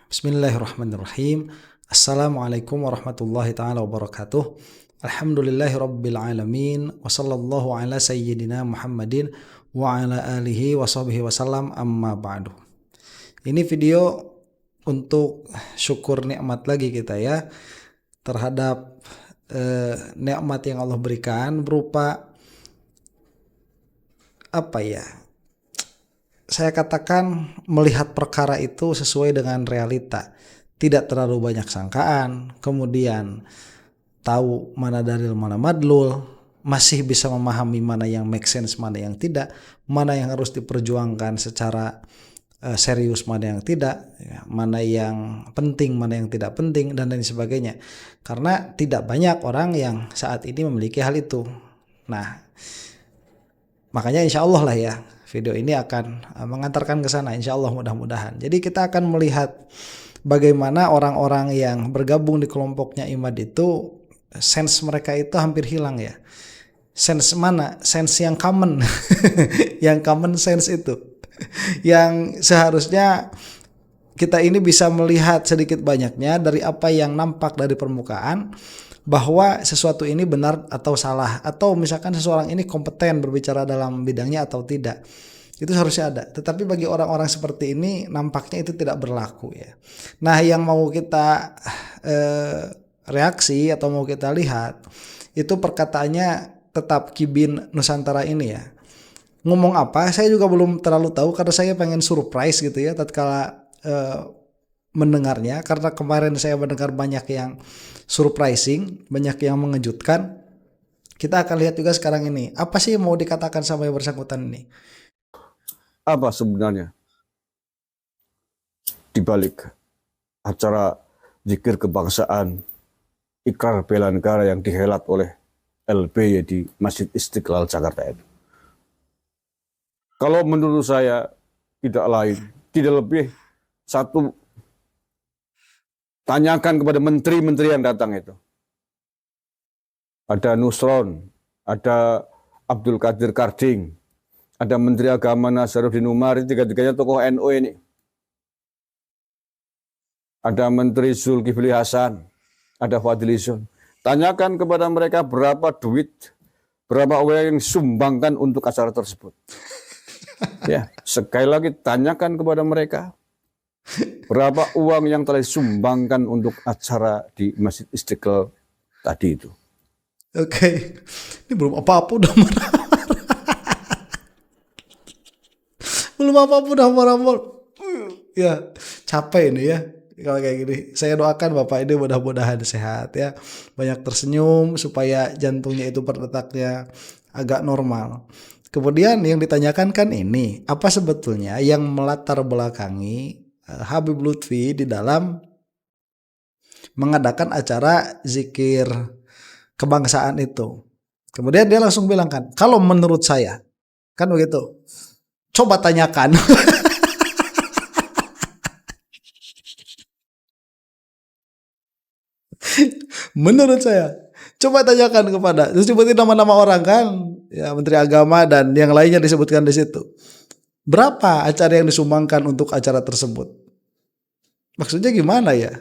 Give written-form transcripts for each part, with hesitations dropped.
Bismillahirrahmanirrahim. Assalamualaikum warahmatullahi taala wabarakatuh. Alhamdulillahi rabbil alamin wa sallallahu ala sayyidina Muhammadin wa ala alihi wa sahbihi wasallam, amma ba'du. Ini video untuk syukur nikmat lagi kita ya terhadap nikmat yang Allah berikan berupa apa ya? Saya katakan melihat perkara itu sesuai dengan realita, tidak terlalu banyak sangkaan, kemudian tahu mana dalil mana madlul, masih bisa memahami mana yang make sense mana yang tidak, mana yang harus diperjuangkan secara serius mana yang tidak, mana yang penting mana yang tidak penting, dan lain sebagainya. Karena tidak banyak orang yang saat ini memiliki hal itu. Nah, makanya insya Allah lah ya video ini akan mengantarkan ke sana, insya Allah, mudah-mudahan. Jadi kita akan melihat bagaimana orang-orang yang bergabung di kelompoknya Imad itu sense mereka itu hampir hilang ya. Sense mana? Sense yang common, yang common sense itu, yang seharusnya kita ini bisa melihat sedikit banyaknya dari apa yang nampak dari permukaan, bahwa sesuatu ini benar atau salah, atau misalkan seseorang ini kompeten berbicara dalam bidangnya atau tidak, itu harusnya ada. Tetapi bagi orang-orang seperti ini nampaknya itu tidak berlaku ya. Nah, yang mau kita reaksi atau mau kita lihat itu perkataannya tetap Kibin Nusantara ini ya. Ngomong apa saya juga belum terlalu tahu, karena saya pengen surprise gitu ya tatkala mendengarnya, karena kemarin saya mendengar banyak yang surprising, banyak yang mengejutkan. Kita akan lihat juga sekarang ini apa sih yang mau dikatakan sama yang bersangkutan ini. Apa sebenarnya dibalik acara zikir kebangsaan Ikrar Bela Negara yang dihelat oleh LBY di Masjid Istiqlal Jakarta itu? Kalau menurut saya tidak lain, tidak lebih, satu, tanyakan kepada menteri-menteri yang datang itu. Ada Nusron, ada Abdul Qadir Karding, ada Menteri Agama Nasaruddin Umar, tiga-tiganya tokoh NU ini. Ada Menteri Zulkifli Hasan, ada Fadlizon. Tanyakan kepada mereka berapa duit, berapa uang yang disumbangkan untuk acara tersebut. Ya, sekali lagi tanyakan kepada mereka berapa uang yang telah disumbangkan untuk acara di Masjid Istiqlal tadi itu. Oke, ini belum apa-apa udah marah-marah. Belum apa-apa udah marah-marah. Ya, capek ini ya kalau kayak gini. Saya doakan Bapak ini mudah-mudahan sehat ya, banyak tersenyum supaya jantungnya itu berdetaknya agak normal. Kemudian yang ditanyakan kan ini, apa sebetulnya yang melatar belakangi Habib Lutfi di dalam mengadakan acara zikir kebangsaan itu. Kemudian dia langsung bilang kan, kalau menurut saya, kan begitu. Coba tanyakan. Menurut saya, coba tanyakan kepada, terus sebutin nama-nama orang kan, ya Menteri Agama dan yang lainnya disebutkan di situ. Berapa acara yang disumbangkan untuk acara tersebut? Maksudnya gimana ya?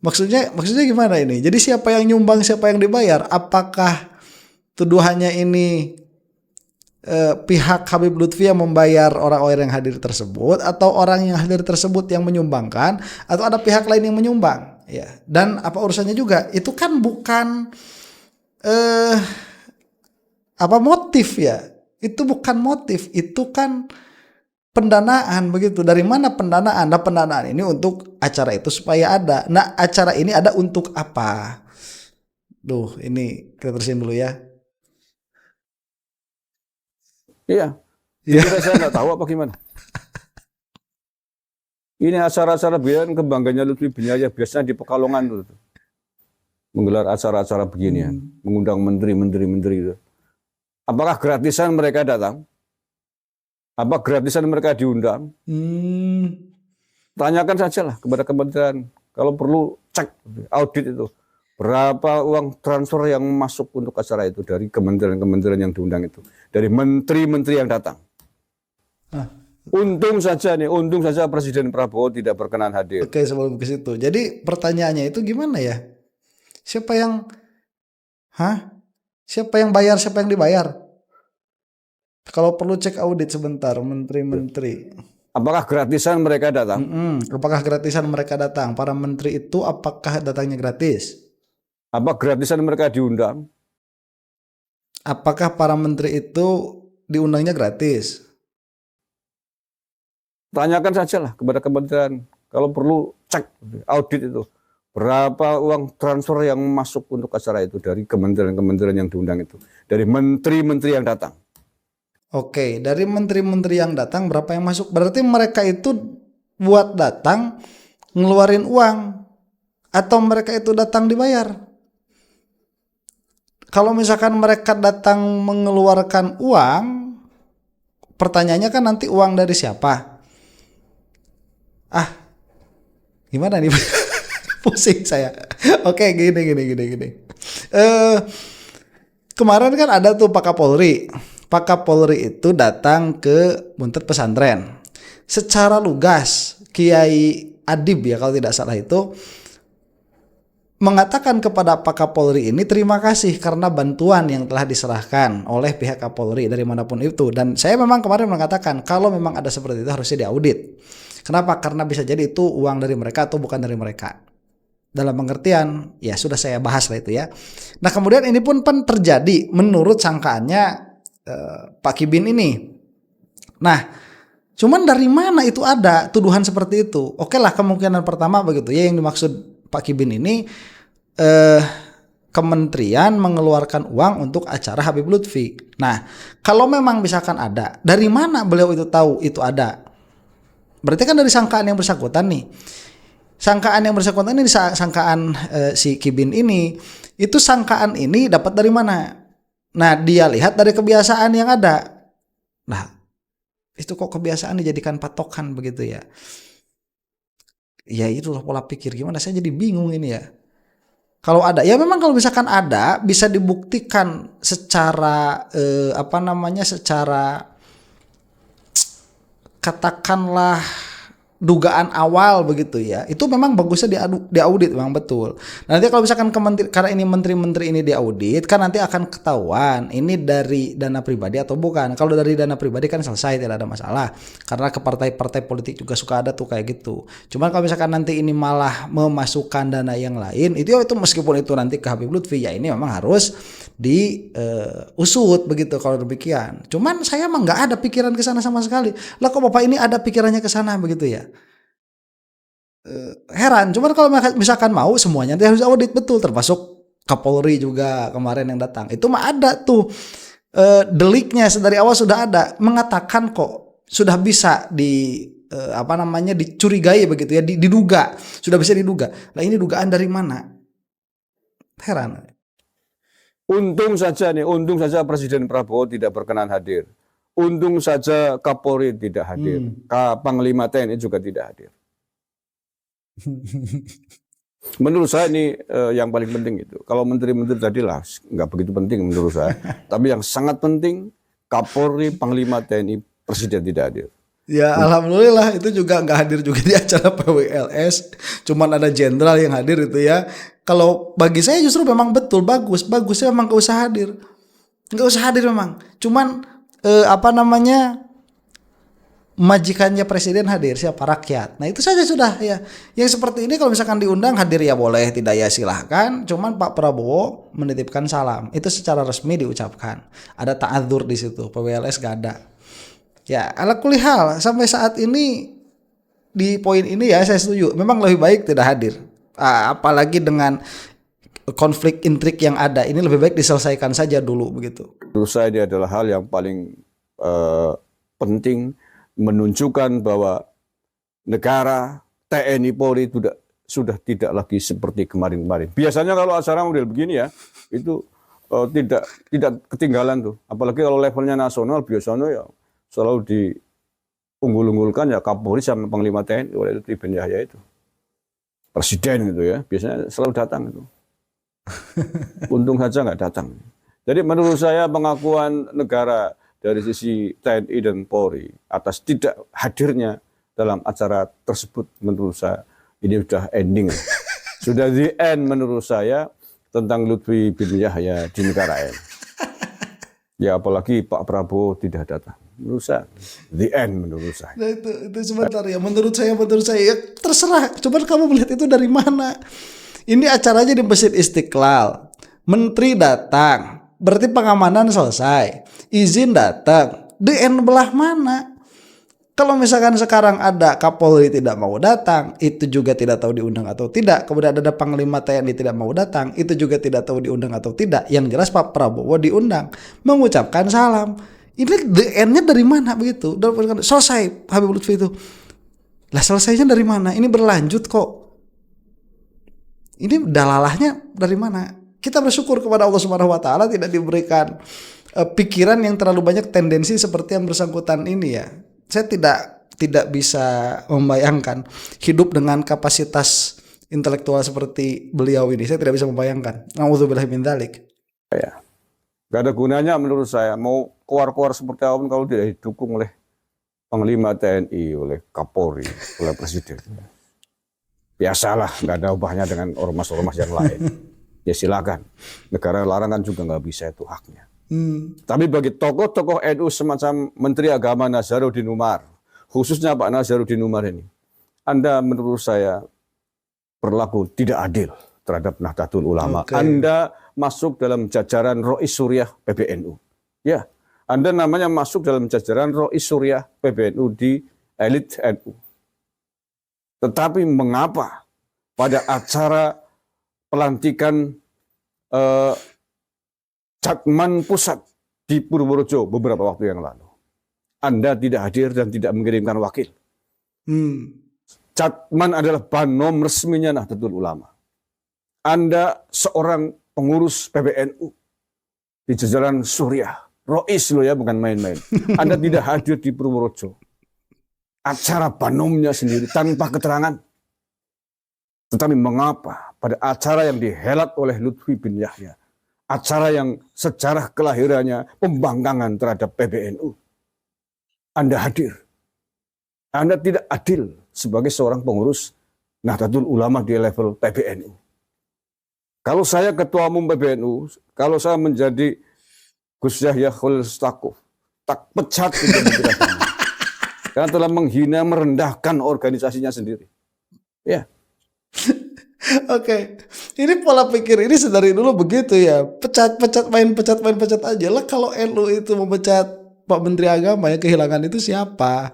Maksudnya gimana ini? Jadi siapa yang nyumbang, siapa yang dibayar? Apakah tuduhannya ini pihak Habib Lutfi yang membayar orang-orang yang hadir tersebut, atau orang yang hadir tersebut yang menyumbangkan, atau ada pihak lain yang menyumbang? Ya. Dan apa urusannya juga? Itu kan bukan apa motif ya? Itu bukan motif, itu kan pendanaan begitu. Dari mana pendanaan? Nah, pendanaan ini untuk acara itu supaya ada. Nah, acara ini ada untuk apa? Duh, ini kita terusin dulu ya. Iya, saya nggak tahu apa gimana. Ini acara-acara biar kebanggaannya Lutfi bin Yahya biasanya di Pekalongan dulu tuh. Menggelar acara-acara beginian, mengundang menteri-menteri itu. Apakah gratisan mereka datang? Apa gratisan mereka diundang? Tanyakan saja lah kepada kementerian. Kalau perlu cek audit itu. Berapa uang transfer yang masuk untuk acara itu dari kementerian-kementerian yang diundang itu. Dari menteri-menteri yang datang. untung saja Presiden Prabowo tidak berkenan hadir. Oke, sebelum ke situ. Jadi pertanyaannya itu gimana ya? Siapa yang, Siapa yang bayar, siapa yang dibayar? Kalau perlu cek audit sebentar, menteri-menteri. Apakah gratisan mereka datang? Apakah gratisan mereka datang? Para menteri itu apakah datangnya gratis? Apa gratisan mereka diundang? Apakah para menteri itu diundangnya gratis? Tanyakan sajalah kepada kementerian. Kalau perlu cek audit itu. Berapa uang transfer yang masuk untuk acara itu dari kementerian-kementerian yang diundang itu. Dari menteri-menteri yang datang. Oke, dari menteri-menteri yang datang berapa yang masuk? Berarti mereka itu buat datang ngeluarin uang atau mereka itu datang dibayar? Kalau misalkan mereka datang mengeluarkan uang, pertanyaannya kan nanti uang dari siapa? Gimana nih? Pusing saya. Oke, gini. Kemarin kan ada tuh Pak Kapolri. Pak Kapolri itu datang ke Buntet Pesantren. Secara lugas, Kiai Adib ya kalau tidak salah itu mengatakan kepada Pak Kapolri ini terima kasih karena bantuan yang telah diserahkan oleh pihak Kapolri dari manapun itu. Dan saya memang kemarin mengatakan kalau memang ada seperti itu harusnya diaudit. Kenapa? Karena bisa jadi itu uang dari mereka atau bukan dari mereka. Dalam pengertian, ya sudah saya bahas lah itu ya. Nah kemudian ini pun terjadi menurut sangkaannya Pak Kibin ini. Nah, cuman dari mana itu ada tuduhan seperti itu? Oke lah, kemungkinan pertama begitu ya, yang dimaksud Pak Kibin ini kementerian mengeluarkan uang untuk acara Habib Lutfi. Nah, kalau memang misalkan ada, dari mana beliau itu tahu itu ada? Berarti kan dari sangkaan yang bersangkutan nih. Sangkaan yang bersangkutan ini, sangkaan si Kibin ini, itu sangkaan ini dapat dari mana? Nah, dia lihat dari kebiasaan yang ada. Nah, itu kok kebiasaan dijadikan patokan begitu ya? Ya itulah pola pikir, gimana saya jadi bingung ini ya. Kalau ada, ya memang kalau misalkan ada bisa dibuktikan secara secara katakanlah dugaan awal begitu ya, itu memang bagusnya diaudit memang betul. Nanti kalau misalkan karena ini menteri-menteri ini diaudit kan nanti akan ketahuan ini dari dana pribadi atau bukan. Kalau dari dana pribadi kan selesai, tidak ada masalah, karena ke partai-partai politik juga suka ada tuh kayak gitu. Cuman kalau misalkan nanti ini malah memasukkan dana yang lain, itu meskipun itu nanti ke Habib Lutfi, ya ini memang harus diusut begitu kalau demikian. Cuman saya emang nggak ada pikiran ke sana sama sekali. Lah kok Bapak ini ada pikirannya ke sana begitu ya? Heran. Cuman kalau misalkan mau semuanya dia harus audit betul, termasuk Kapolri juga kemarin yang datang. Itu mah ada tuh deliknya dari awal sudah ada, mengatakan kok sudah bisa dicurigai begitu ya, diduga, sudah bisa diduga. Lah ini dugaan dari mana? Heran. Untung saja Presiden Prabowo tidak berkenan hadir. Untung saja Kapolri tidak hadir. Panglima TNI juga tidak hadir. Menurut saya ini yang paling penting itu. Kalau menteri-menteri tadi lah nggak begitu penting menurut saya. Tapi yang sangat penting Kapolri, Panglima TNI, Presiden tidak hadir. Ya alhamdulillah itu juga nggak hadir juga di acara PWLS. Cuman ada jenderal yang hadir itu ya. Kalau bagi saya justru memang betul bagusnya memang nggak usah hadir memang. Cuman majikannya presiden hadir, siapa? Rakyat. Nah itu saja sudah ya. Yang seperti ini kalau misalkan diundang hadir ya boleh, tidak ya silahkan. Cuman Pak Prabowo menitipkan salam, itu secara resmi diucapkan. Ada ta'adzur di situ. PWLS gak ada. Ya ala kulihal sampai saat ini di poin ini ya saya setuju. Memang lebih baik tidak hadir. Apalagi dengan konflik intrik yang ada, ini lebih baik diselesaikan saja dulu begitu. Menurut saya ini adalah hal yang paling penting, menunjukkan bahwa negara TNI Polri sudah tidak lagi seperti kemarin-kemarin. Biasanya kalau acara model begini ya, itu tidak ketinggalan tuh. Apalagi kalau levelnya nasional biasanya ya selalu diunggul-unggulkan ya Kapolri sama Panglima TNI, oleh itu Iben Yahya itu. Presiden gitu ya, biasanya selalu datang itu. Untung saja nggak datang. Jadi menurut saya pengakuan negara dari sisi TNI dan Polri atas tidak hadirnya dalam acara tersebut, menurut saya ini sudah ending. Sudah the end menurut saya tentang Lutfi bin Yahya di negara ini. Ya apalagi Pak Prabowo tidak datang. Menurut saya the end menurut saya. Nah, itu sebentar ya. Menurut saya ya, terserah. Coba kamu melihat itu dari mana? Ini acaranya di Masjid Istiqlal. Menteri datang, berarti pengamanan selesai. Izin datang. The end belah mana? Kalau misalkan sekarang ada Kapolri tidak mau datang, itu juga tidak tahu diundang atau tidak. Kemudian ada Panglima TNI tidak mau datang, itu juga tidak tahu diundang atau tidak. Yang jelas Pak Prabowo diundang, mengucapkan salam. Ini the end-nya dari mana begitu? Selesai Habib Lutfi itu. Lah selesainya dari mana? Ini berlanjut kok. Ini dalalahnya dari mana? Kita bersyukur kepada Allah Subhanahu wa taala tidak diberikan pikiran yang terlalu banyak tendensi seperti yang bersangkutan ini ya. Saya tidak bisa membayangkan hidup dengan kapasitas intelektual seperti beliau ini. Saya tidak bisa membayangkan. Nauzubillahi min dzalik. Ya. Gak ada gunanya menurut saya mau keluar-keluar seperti apa kalau tidak didukung oleh Panglima TNI, oleh Kapolri, oleh Presiden. Biasalah, gak ada ubahnya dengan ormas-ormas yang lain. Ya silakan. Negara larangan juga gak bisa, itu haknya. Tapi bagi tokoh-tokoh NU semacam Menteri Agama Nazaruddin Umar, khususnya Pak Nazaruddin Umar ini, Anda menurut saya berlaku tidak adil terhadap Nahdlatul Ulama. Okay. Anda masuk dalam jajaran Rois Suriah PBNU. Ya, Anda namanya masuk dalam jajaran Rois Suriah PBNU di elit NU. Tetapi mengapa pada acara pelantikan Jatman Pusat di Purworejo beberapa waktu yang lalu, Anda tidak hadir dan tidak mengirimkan wakil? Jatman adalah banom resminya Nahdlatul Ulama. Anda seorang pengurus PBNU di jajaran Suriah, Rois loh ya, bukan main-main. Anda tidak hadir di Purworejo, acara banomnya sendiri tanpa keterangan. Tetapi mengapa pada acara yang dihelat oleh Lutfi bin Yahya, acara yang sejarah kelahirannya pembangkangan terhadap PBNU, Anda hadir? Anda tidak adil sebagai seorang pengurus Nahdlatul Ulama di level PBNU. Kalau saya ketua umum PBNU, kalau saya menjadi Gus Yahya Khalil Stakuf, tak pecat itu karena telah menghina, merendahkan organisasinya sendiri. Ya. Oke, ini pola pikir ini sedari dulu begitu ya. Pecat aja lah. Kalau NU itu memecat Pak Menteri Agama, ya kehilangan itu siapa?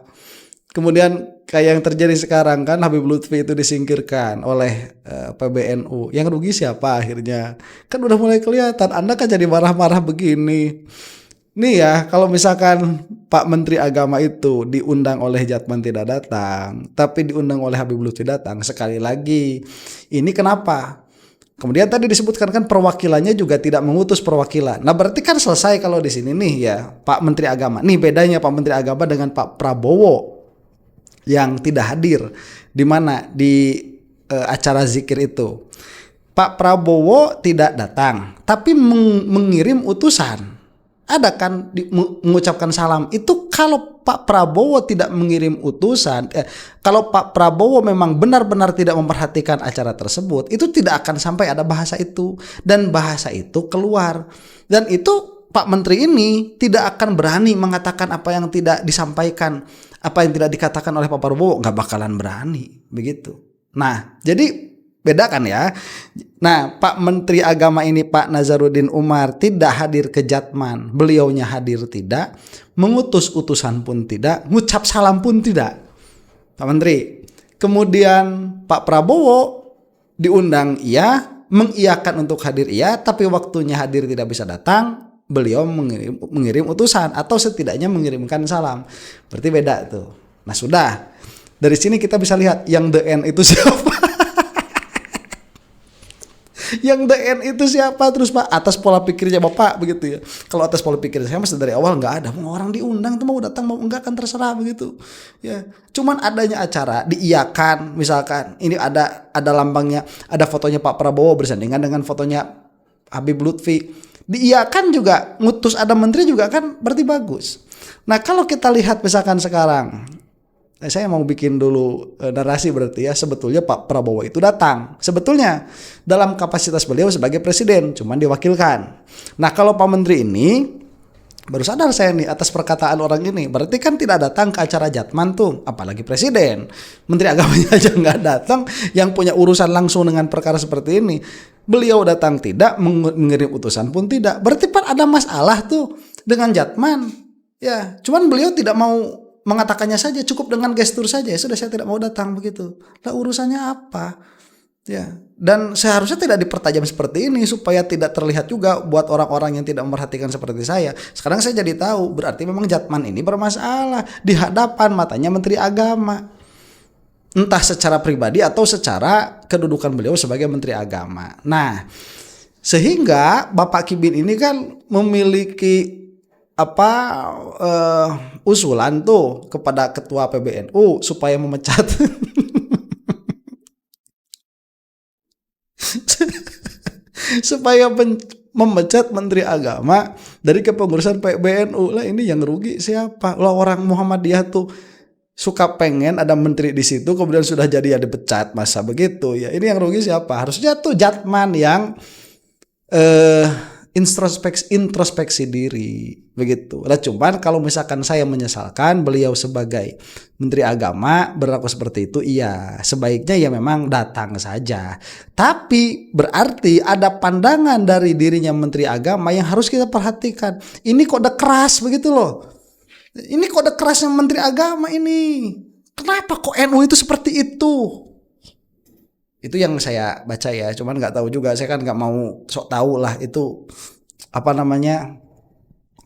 Kemudian kayak yang terjadi sekarang kan, Habib Lutfi itu disingkirkan oleh PBNU. Yang rugi siapa akhirnya? Kan udah mulai kelihatan. Anda kan jadi marah-marah begini. Nih ya, kalau misalkan Pak Menteri Agama itu diundang oleh Jatman tidak datang, tapi diundang oleh Habib Lutfi datang, sekali lagi, ini kenapa? Kemudian tadi disebutkan kan perwakilannya juga tidak mengutus perwakilan. Nah berarti kan selesai kalau di sini nih ya, Pak Menteri Agama. Nih bedanya Pak Menteri Agama dengan Pak Prabowo yang tidak hadir. Di mana? Di acara zikir itu. Pak Prabowo tidak datang, tapi mengirim utusan. Ada kan mengucapkan salam. Itu kalau Pak Prabowo tidak mengirim utusan, kalau Pak Prabowo memang benar-benar tidak memperhatikan acara tersebut, itu tidak akan sampai ada bahasa itu. Dan bahasa itu keluar. Dan itu Pak Menteri ini tidak akan berani mengatakan apa yang tidak disampaikan, apa yang tidak dikatakan oleh Pak Prabowo, nggak bakalan berani. Begitu. Nah, jadi beda kan ya. Nah, Pak Menteri Agama ini Pak Nazaruddin Umar tidak hadir ke Jatman. Beliaunya hadir tidak, mengutus utusan pun tidak, ngucap salam pun tidak. Pak Menteri. Kemudian Pak Prabowo diundang iya, mengiyakan untuk hadir iya, tapi waktunya hadir tidak bisa datang, beliau mengirim utusan atau setidaknya mengirimkan salam. Berarti beda tuh. Nah, sudah. Dari sini kita bisa lihat yang the end itu siapa. Yang the end itu siapa terus Pak? Atas pola pikirnya Bapak begitu ya. Kalau atas pola pikir saya masih dari awal nggak ada. Mau orang diundang tuh mau datang mau enggak kan terserah begitu. Ya, cuman adanya acara diiyakan, misalkan ini ada lambangnya, ada fotonya Pak Prabowo bersandingan dengan fotonya Habib Lutfi diiyakan juga, ngutus ada menteri juga kan berarti bagus. Nah kalau kita lihat misalkan sekarang, saya mau bikin dulu narasi berarti ya, sebetulnya Pak Prabowo itu datang sebetulnya dalam kapasitas beliau sebagai presiden, cuman diwakilkan. Nah kalau Pak Menteri ini, baru sadar saya nih atas perkataan orang ini, berarti kan tidak datang ke acara Jatman tuh, apalagi presiden. Menteri agamanya aja nggak datang, yang punya urusan langsung dengan perkara seperti ini. Beliau datang tidak, mengirim utusan pun tidak. Berarti kan ada masalah tuh dengan Jatman. Ya, cuman beliau tidak mau mengatakannya saja, cukup dengan gestur saja. Ya sudah, saya tidak mau datang begitu. Lah urusannya apa? Ya, dan seharusnya tidak dipertajam seperti ini supaya tidak terlihat juga buat orang-orang yang tidak memperhatikan seperti saya. Sekarang saya jadi tahu, berarti memang Jatman ini bermasalah di hadapan matanya Menteri Agama. Entah secara pribadi atau secara kedudukan beliau sebagai Menteri Agama. Nah, sehingga Bapak Kibin ini kan memiliki usulan tuh kepada Ketua PBNU supaya memecat supaya memecat Menteri Agama dari kepengurusan PBNU. Lah ini yang rugi siapa? Lah orang Muhammadiyah tuh suka pengen ada menteri di situ, kemudian sudah jadi ya dipecat, masa begitu ya. Ini yang rugi siapa? Harusnya tuh Jatman yang introspeksi diri begitu. Nah cuman kalau misalkan saya menyesalkan beliau sebagai Menteri Agama berlaku seperti itu, iya sebaiknya ya memang datang saja. Tapi berarti ada pandangan dari dirinya Menteri Agama yang harus kita perhatikan. Ini kode keras begitu loh. Ini kode kerasnya Menteri Agama ini. Kenapa kok NU itu seperti itu? Itu yang saya baca ya, cuman nggak tahu juga, saya kan nggak mau sok tahu lah itu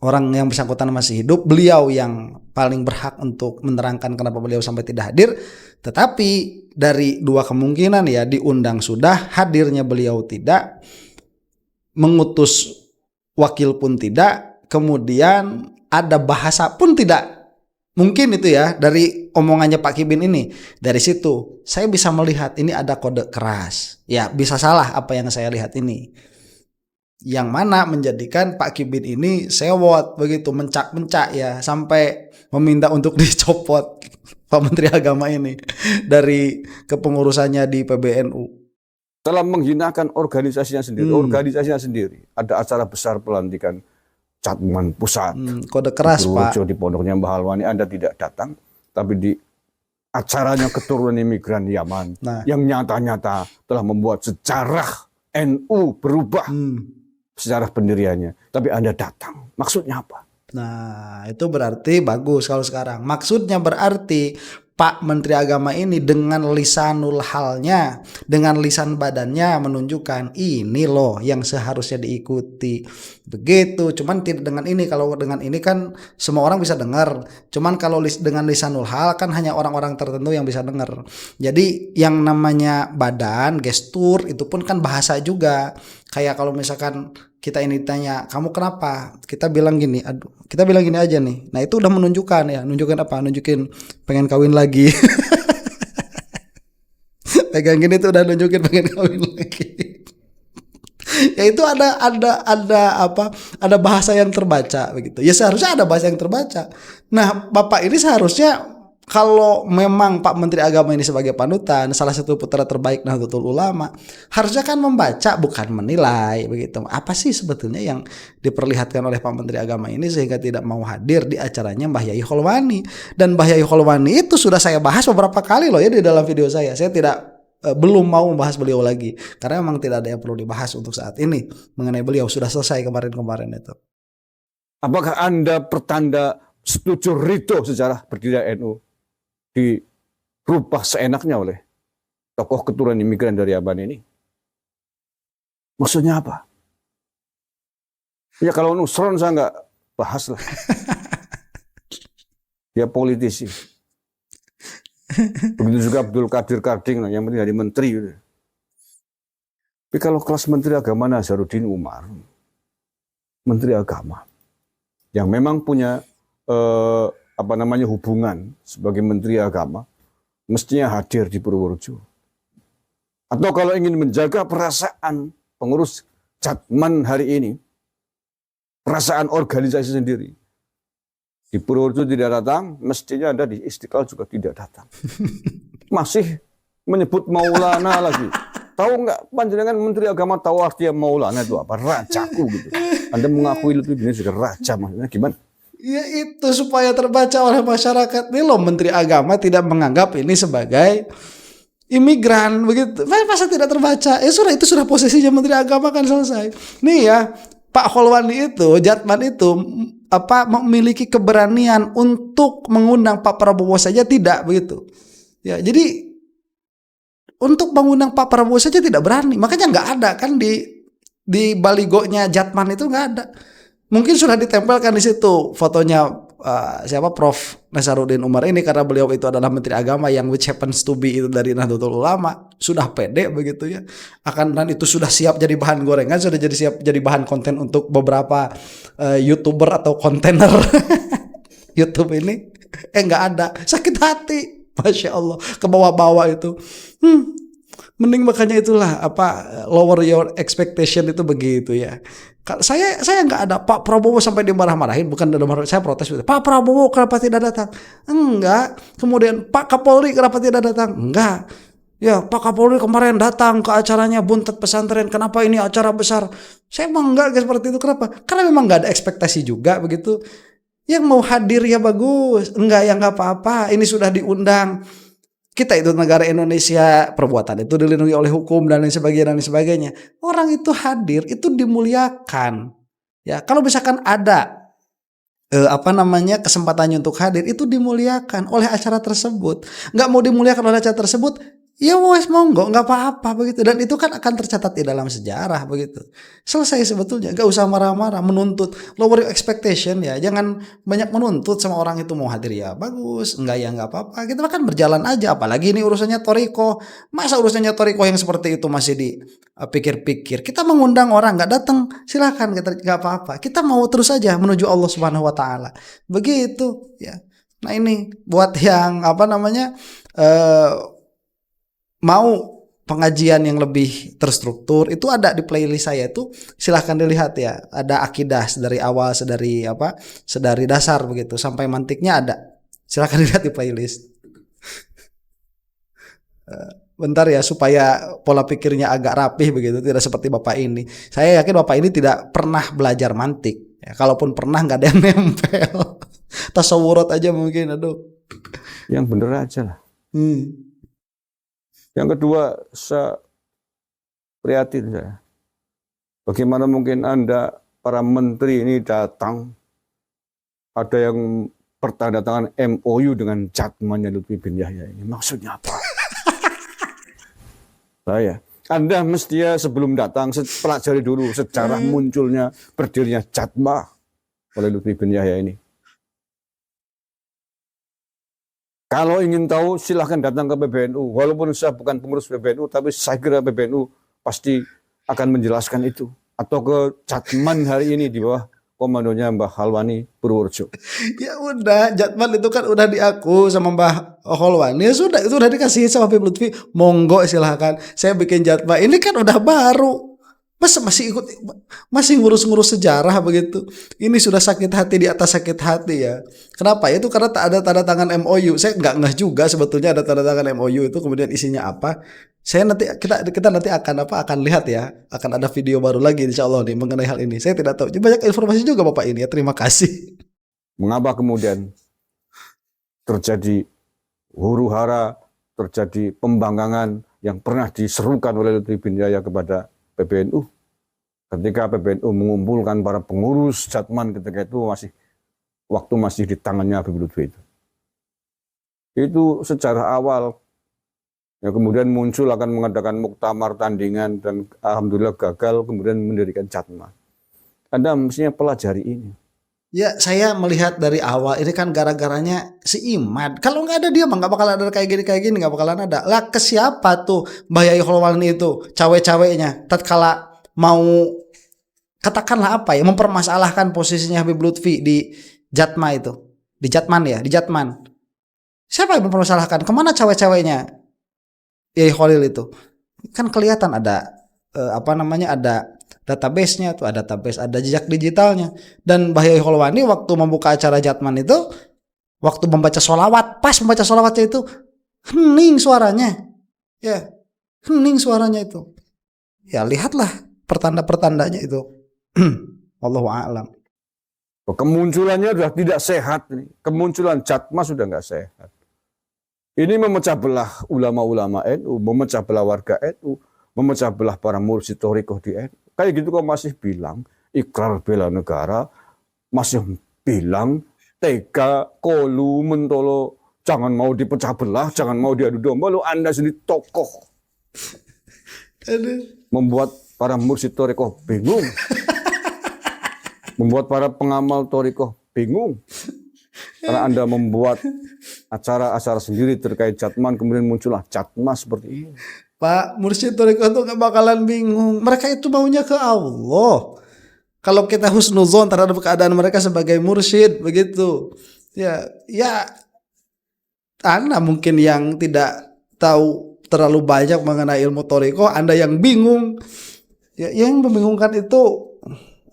orang yang bersangkutan masih hidup, beliau yang paling berhak untuk menerangkan kenapa beliau sampai tidak hadir. Tetapi dari dua kemungkinan ya, diundang sudah, hadirnya beliau tidak, mengutus wakil pun tidak, kemudian ada bahasa pun tidak. Mungkin itu ya dari omongannya Pak Kibin ini. Dari situ saya bisa melihat ini ada kode keras. Ya bisa salah apa yang saya lihat ini. Yang mana menjadikan Pak Kibin ini sewot begitu, mencak-mencak ya, sampai meminta untuk dicopot Pak Menteri Agama ini dari kepengurusannya di PBNU. Telah menghinakan organisasinya sendiri. Ada acara besar pelantikan Jatman Pusat, kode keras Pak. Di pondoknya Mbah Alwani Anda tidak datang, tapi di acaranya keturunan imigran Yaman yang nyata-nyata telah membuat sejarah NU berubah sejarah pendiriannya, tapi Anda datang, maksudnya apa? Nah itu berarti bagus kalau sekarang. Maksudnya berarti Pak Menteri Agama ini dengan lisanul halnya, dengan lisan badannya menunjukkan ini loh yang seharusnya diikuti. Begitu, cuman tidak dengan ini. Kalau dengan ini kan semua orang bisa dengar. Cuman kalau dengan lisanul hal kan hanya orang-orang tertentu yang bisa dengar. Jadi yang namanya badan, gestur itu pun kan bahasa juga. Kayak kalau misalkan kita ini tanya, kamu kenapa? Kita bilang gini aja nih. Nah itu udah menunjukkan ya, nunjukin apa? Nunjukin pengen kawin lagi. Pegang gini tuh udah nunjukin pengen kawin lagi. Ya itu ada bahasa yang terbaca begitu. Ya seharusnya ada bahasa yang terbaca. Nah Bapak ini seharusnya, kalau memang Pak Menteri Agama ini sebagai panutan, salah satu putra terbaik Nahdlatul Ulama, harusnya kan membaca bukan menilai begitu. Apa sih sebetulnya yang diperlihatkan oleh Pak Menteri Agama ini sehingga tidak mau hadir di acaranya Mbah Yai Kholwani. Dan Mbah Yai Kholwani itu sudah saya bahas beberapa kali loh ya di dalam video saya. Saya belum mau membahas beliau lagi karena memang tidak ada yang perlu dibahas untuk saat ini mengenai beliau, sudah selesai kemarin itu. Apakah Anda pertanda setuju ridho sejarah berdiri NU dirubah seenaknya oleh tokoh keturunan imigran dari Yaman ini? Maksudnya apa? Ya kalau Nusron saya nggak bahas lah. Dia politisi. Begitu juga Abdul Qadir Karding yang penting jadi menteri. Tapi kalau kelas Menteri Agama Nazarudin Umar, Menteri Agama yang memang punya hubungan sebagai Menteri Agama, mestinya hadir di Purworejo. Atau kalau ingin menjaga perasaan pengurus Jatman hari ini, perasaan organisasi sendiri. Di Purworejo tidak datang, mestinya Anda di Istiqlal juga tidak datang. Masih menyebut Maulana lagi. Tahu nggak panjenengan Menteri Agama tahu artinya Maulana itu apa? Rajaku gitu. Anda mengakui Lutfi bin Yahya sebagai raja, maksudnya gimana? Ya itu supaya terbaca oleh masyarakat. Ini loh Menteri Agama tidak menganggap ini sebagai imigran begitu. Masa tidak terbaca? Ya sudah, itu sudah posisinya Menteri Agama kan selesai. Nih ya, Pak Kholwani itu, Jatman itu memiliki keberanian untuk mengundang Pak Prabowo saja tidak begitu. Ya, jadi untuk mengundang Pak Prabowo saja tidak berani. Makanya nggak ada kan di baligonya Jatman itu nggak ada. Mungkin sudah ditempelkan di situ fotonya siapa Prof Nasaruddin Umar ini, karena beliau itu adalah Menteri Agama yang which happens to be itu dari Nahdlatul Ulama, sudah pede begitu ya. Dan itu sudah siap jadi bahan gorengan, sudah siap jadi bahan konten untuk beberapa YouTuber atau kontainer YouTube ini. Nggak ada, sakit hati. Masya Allah, ke bawah-bawah itu. Mending makanya itulah lower your expectation itu begitu ya. Saya nggak ada Pak Prabowo sampai dimarah-marahin, bukan dalam hal saya protes gitu. Pak Prabowo kenapa tidak datang? Enggak. Kemudian Pak Kapolri kenapa tidak datang? Enggak. Ya Pak Kapolri kemarin datang ke acaranya Buntet Pesantren. Kenapa ini acara besar? Saya emang enggak seperti itu. Kenapa? Karena memang nggak ada ekspektasi juga begitu. Yang mau hadir ya bagus, enggak ya nggak apa-apa. Ini sudah diundang. Kita itu negara Indonesia, perbuatan itu dilindungi oleh hukum dan lain sebagainya. Orang itu hadir itu dimuliakan. Ya, kalau misalkan ada kesempatannya untuk hadir itu dimuliakan oleh acara tersebut. Nggak mau dimuliakan oleh acara tersebut, ya wes monggo, nggak apa-apa begitu. Dan itu kan akan tercatat di dalam sejarah begitu. Selesai sebetulnya, nggak usah marah-marah, menuntut. Lower your expectation ya, jangan banyak menuntut sama orang itu mau hadir ya bagus, enggak ya nggak apa-apa. Kita kan berjalan aja. Apalagi ini urusannya Toriko, masa urusannya Toriko yang seperti itu masih dipikir-pikir. Kita mengundang orang nggak datang, silakan, nggak apa-apa. Kita mau terus aja menuju Allah Subhanahu Wa Taala. Begitu ya. Nah ini buat yang mau pengajian yang lebih terstruktur itu ada di playlist saya itu, silahkan dilihat ya. Ada akidah dari awal, sedari dasar begitu sampai mantiknya ada. Silahkan dilihat di playlist. Bentar ya supaya pola pikirnya agak rapih begitu, tidak seperti Bapak ini. Saya yakin Bapak ini tidak pernah belajar mantik. Ya, kalaupun pernah nggak ada yang nempel. Tasawurat aja mungkin, aduh. Yang bener aja lah. Yang kedua, saya prihatin saya. Bagaimana mungkin Anda, para menteri ini datang, ada yang bertandatangan MOU dengan Jatman Lutfi bin Yahya ini. Maksudnya apa? Anda mestinya sebelum datang, pelajari dulu sejarah munculnya, berdirinya Jatma oleh Lutfi bin Yahya ini. Kalau ingin tahu silahkan datang ke PBNU. Walaupun saya bukan pengurus PBNU, tapi saya kira PBNU pasti akan menjelaskan itu. Atau ke Jatman hari ini di bawah komandonya Mbah Kholwani Purworejo. Ya udah, Jatman itu kan udah diaku sama Mbah Kholwani. Ya sudah, itu udah dikasih sama Habib Lutfi. Monggo silahkan. Saya bikin Jatman. Ini kan udah baru. Masa masih ngurus-ngurus sejarah begitu. Ini sudah sakit hati di atas sakit hati ya. Kenapa? Itu karena tak ada tanda tangan MOU. Saya nggak ngeh juga sebetulnya ada tanda tangan MOU itu, kemudian isinya apa. Kita nanti akan lihat ya. Akan ada video baru lagi insya Allah nih mengenai hal ini. Saya tidak tahu. Banyak informasi juga Bapak ini ya. Terima kasih. Mengapa kemudian terjadi huru-hara, terjadi pembangkangan yang pernah diserukan oleh Lutfi bin Yahya kepada PBNU? Ketika PBNU mengumpulkan para pengurus Jatman ketika itu waktu masih di tangannya Habib Lutfi itu. Itu sejarah awal. Ya, kemudian muncul akan mengadakan muktamar tandingan dan alhamdulillah gagal, kemudian mendirikan Jatman. Anda mestinya pelajari ini. Ya saya melihat dari awal ini kan gara-garanya si Imad. Kalau nggak ada dia mah nggak bakalan ada kayak gini nggak bakalan ada. Lah ke siapa tuh Mbah Yai Kholwani itu cawe-cawenya tatkala mau katakanlah mempermasalahkan posisinya Habib Lutfi di Jatma itu, di Jatman. Siapa yang mempermasalahkan? Kemana cawe-cawenya Yai Kholil itu? Kan kelihatan ada ada database-nya tuh, ada database, ada jejak digitalnya. Dan Bahyai Kholwani waktu membuka acara Jatman itu, waktu membaca sholawat, pas membaca sholawatnya itu hening suaranya, ya hening suaranya itu. Ya lihatlah pertanda-pertandanya itu. Wallahu a'lam. Kemunculannya sudah tidak sehat. Kemunculan Jatmas sudah nggak sehat. Ini memecah belah ulama-ulama NU, memecah belah warga NU, memecah belah para mursyid thariqah di NU. Kayak gitu kok masih bilang ikrar bela negara, masih bilang tega, kolu, mentolo, jangan mau dipecah belah, jangan mau diadu domba. Lu Anda sendiri tokoh. Membuat para mursyid thariqah bingung. Membuat para pengamal thariqah bingung. Karena Anda membuat acara-acara sendiri terkait Jatman, kemudian muncullah Jatmas seperti ini. Pak, mursyid thariqah itu gak bakalan bingung. Mereka itu maunya ke Allah. Kalau kita husnuzon terhadap keadaan mereka sebagai mursyid, begitu. Ya, Anda mungkin yang tidak tahu terlalu banyak mengenai ilmu thariqah, Anda yang bingung. Ya, yang membingungkan itu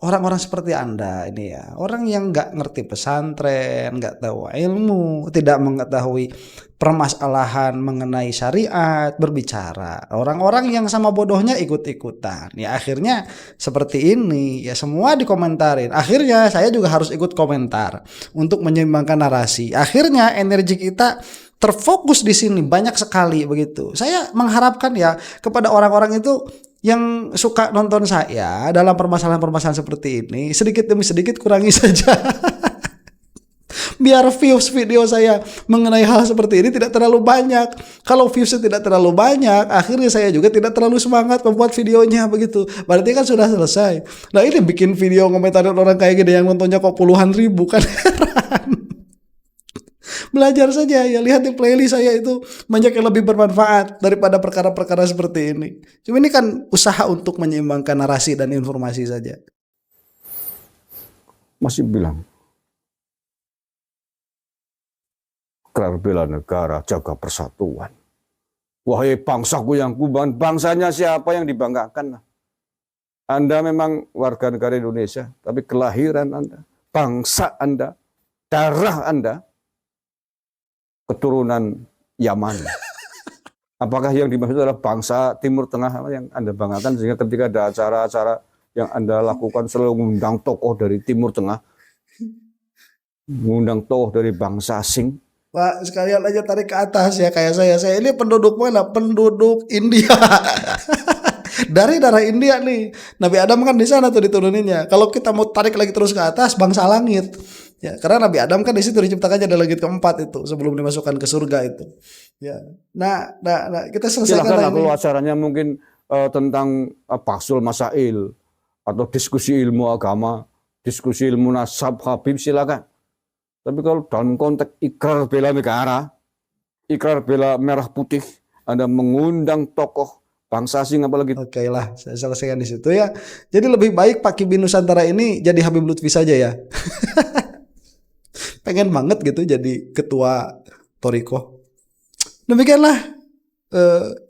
orang-orang seperti Anda ini ya, orang yang nggak ngerti pesantren, nggak tahu ilmu, tidak mengetahui permasalahan mengenai syariat, berbicara. Orang-orang yang sama bodohnya ikut-ikutan. Ya akhirnya seperti ini, ya semua dikomentarin. Akhirnya saya juga harus ikut komentar untuk menyeimbangkan narasi. Akhirnya energi kita terfokus di sini banyak sekali begitu. Saya mengharapkan ya kepada orang-orang itu yang suka nonton saya dalam permasalahan-permasalahan seperti ini, sedikit demi sedikit kurangi saja. Biar views video saya mengenai hal seperti ini tidak terlalu banyak. Kalau viewsnya tidak terlalu banyak, akhirnya saya juga tidak terlalu semangat membuat videonya begitu. Berarti kan sudah selesai. Nah ini bikin video ngomentarin orang kayak gini yang nontonnya kok puluhan ribu kan heran. Belajar saja ya, lihat di playlist saya itu banyak yang lebih bermanfaat daripada perkara-perkara seperti ini. Cuma ini kan usaha untuk menyeimbangkan narasi dan informasi saja. Masih bilang ikrar bela negara, jaga persatuan. Wahai bangsaku yang kuban, bangsanya siapa yang dibanggakan? Anda memang warga negara Indonesia, tapi kelahiran Anda, bangsa Anda, darah Anda, keturunan Yaman. Apakah yang dimaksud adalah bangsa Timur Tengah yang Anda banggakan, sehingga ketika ada acara-acara yang Anda lakukan selalu mengundang tokoh dari Timur Tengah, mengundang tokoh dari bangsa asing? Pak, sekalian aja tarik ke atas ya kayak saya. Saya ini penduduk mana? Penduduk India. Dari darah India nih. Nabi Adam kan di sana tuh dituruninnya. Kalau kita mau tarik lagi terus ke atas, bangsa langit. Ya, karena Nabi Adam kan di situ diciptakannya ada langit keempat itu sebelum dimasukkan ke surga itu. Ya. Nah, kita selesaikan lagi. Kalau acaranya mungkin tentang Fasul Masail atau diskusi ilmu agama, diskusi ilmu nasab Habib, silakan. Tapi kalau dalam konteks ikrar bela negara, ikrar bela merah putih, Anda mengundang tokoh bangsa asing apalagi. Oke lah, saya selesaikan di situ ya. Jadi lebih baik Pak Kibi Nusantara ini jadi Habib Lutfi saja ya. Pengen banget gitu jadi ketua thariqah. Demikianlah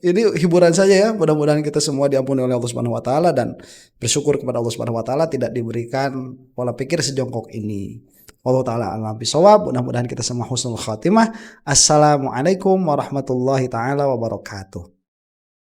ini hiburan saja ya. Mudah-mudahan kita semua diampuni oleh Allah Subhanahu wa taala dan bersyukur kepada Allah Subhanahu wa taala tidak diberikan pola pikir sejongkok ini. Allah taala a'lam bishawab. Mudah-mudahan kita semua husnul khatimah. Assalamualaikum warahmatullahi taala wabarakatuh.